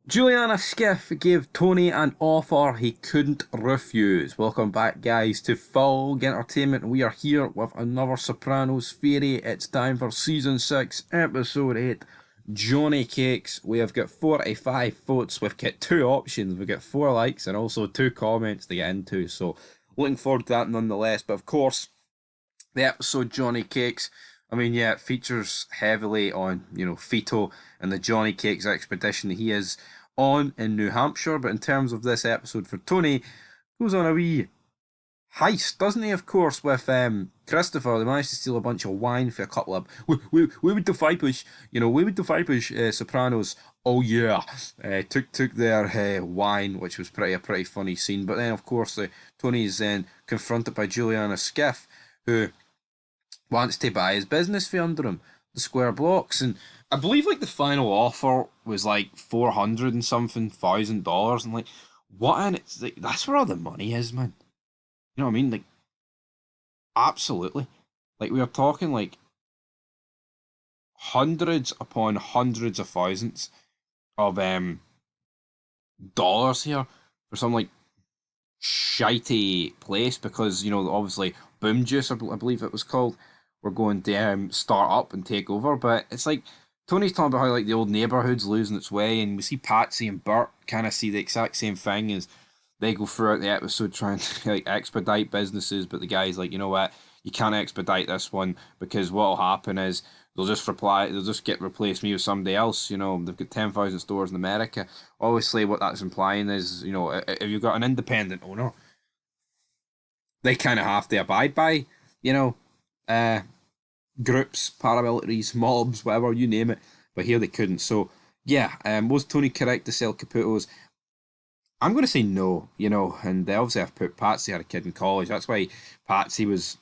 Juliana Skiff gave Tony an offer he couldn't refuse. Welcome back, guys, to Full Entertainment. We are here with another Sopranos theory. It's time for Season 6, Episode 8, Johnny Cakes. We have got 45 votes. We've got two options. We've got 4 likes and also 2 comments to get into. So, looking forward to that nonetheless. But of course, the episode Johnny Cakes, I mean, yeah, it features heavily on, Fito and the Johnny Cakes expedition that he is on in New Hampshire. But in terms of this episode for Tony, goes on a wee heist, doesn't he? Of course, with Christopher, they managed to steal a bunch of wine for a couple of we would defy push, we would defy push Sopranos. Oh yeah, took their wine, which was a pretty funny scene. But then, of course, Tony is then confronted by Juliana Skiff, who wants to buy his business for under him, the Square Blocks, and I believe like the final offer was like 400 and something $1,000, and like what? And it's like that's where all the money is, man. You know what I mean? Like absolutely. Like we are talking like hundreds upon hundreds of thousands of dollars here for some like shitey place because obviously Boom Juice, I believe it was called, were going to start up and take over. But it's like Tony's talking about how like the old neighborhood's losing its way, and we see Patsy and Bert kind of see the exact same thing as they go throughout the episode trying to like expedite businesses. But the guy's like, you know what, you can't expedite this one because what'll happen is they'll just get replaced me with somebody else. They've got 10,000 stores in America. Obviously, what that's implying is, if you've got an independent owner, they kind of have to abide by, you know, uh, groups, paramilitaries, mobs, whatever, you name it. But here they couldn't. So, yeah, was Tony correct to sell Caputos? I'm going to say no, and they obviously have put Patsy had a kid in college. That's why Patsy was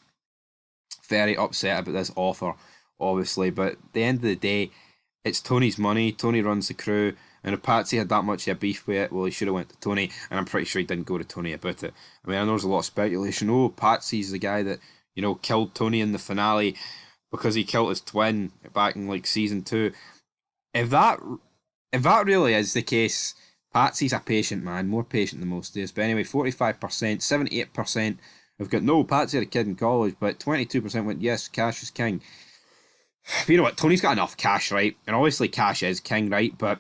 very upset about this offer, obviously. But at the end of the day, it's Tony's money. Tony runs the crew. And if Patsy had that much of a beef with it, well, he should have went to Tony. And I'm pretty sure he didn't go to Tony about it. I mean, I know there's a lot of speculation. Oh, Patsy's the guy that, killed Tony in the finale because he killed his twin back in like season 2. If that if that really is the case, Patsy's a patient man, more patient than most is. But anyway, 45%, 78% have got no, Patsy had a kid in college, but 22% went yes, cash is king. But you know what? Tony's got enough cash, right? And obviously cash is king, right? But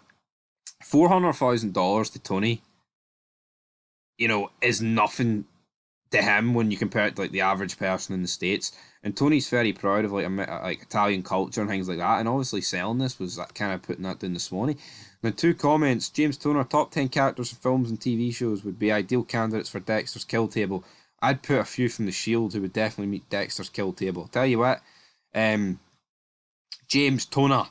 $400,000 to Tony, is nothing to him when you compare it to like the average person in the States. And Tony's very proud of like Italian culture and things like that. And obviously selling this was like, kind of putting that down this morning. Now, 2 comments. James Toner, top 10 characters in films and TV shows would be ideal candidates for Dexter's kill table. I'd put a few from The Shield who would definitely meet Dexter's kill table. Tell you what, James Toner,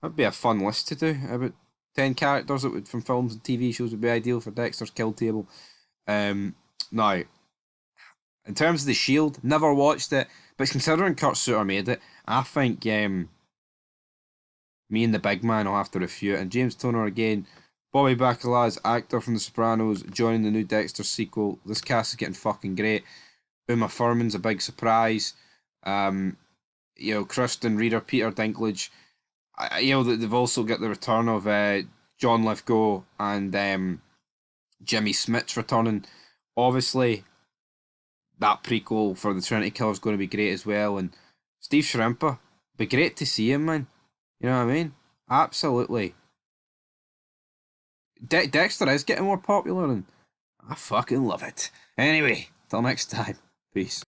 that'd be a fun list to do about 10 characters that would from films and TV shows would be ideal for Dexter's kill table. Now, in terms of The Shield, never watched it, but considering Kurt Sutter made it, I think me and the big man will have to review it. And James Toner again, Bobby Bacala's actor from The Sopranos, joining the new Dexter sequel. This cast is getting fucking great. Uma Thurman's a big surprise. Kristen Reader, Peter Dinklage. They've also got the return of John Lithgow and Jimmy Smits returning. Obviously, that prequel for the Trinity Killer is going to be great as well. And Steve Shrimper, be great to see him, man. You know what I mean? Absolutely. Dexter is getting more popular, and I fucking love it. Anyway, till next time. Peace.